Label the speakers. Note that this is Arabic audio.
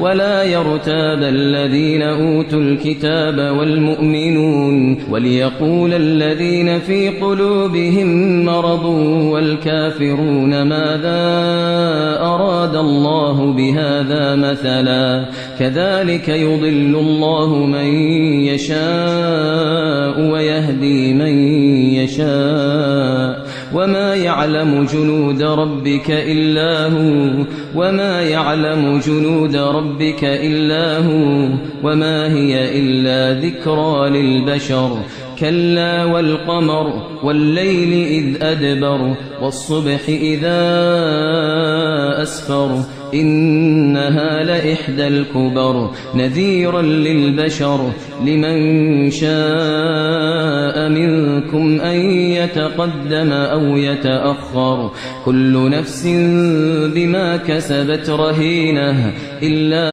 Speaker 1: ولا يرتاب الذين أوتوا الكتاب والمؤمنون وليقول الذين في قلوبهم مرض والكافرون ماذا أراد الله بهذا مثلا كذلك يضل الله من يشاء ويهدي من يشاء وما يعلم جنود ربك إلا هو وما هي إلا ذكرى للبشر كلا والقمر والليل إذ أدبر والصبح إذا أسفر إنها لإحدى الكبر نذيرا للبشر لمن شاء منكم أن يتقدم أو يتأخر كل نفس بما كسبت رهينة إلا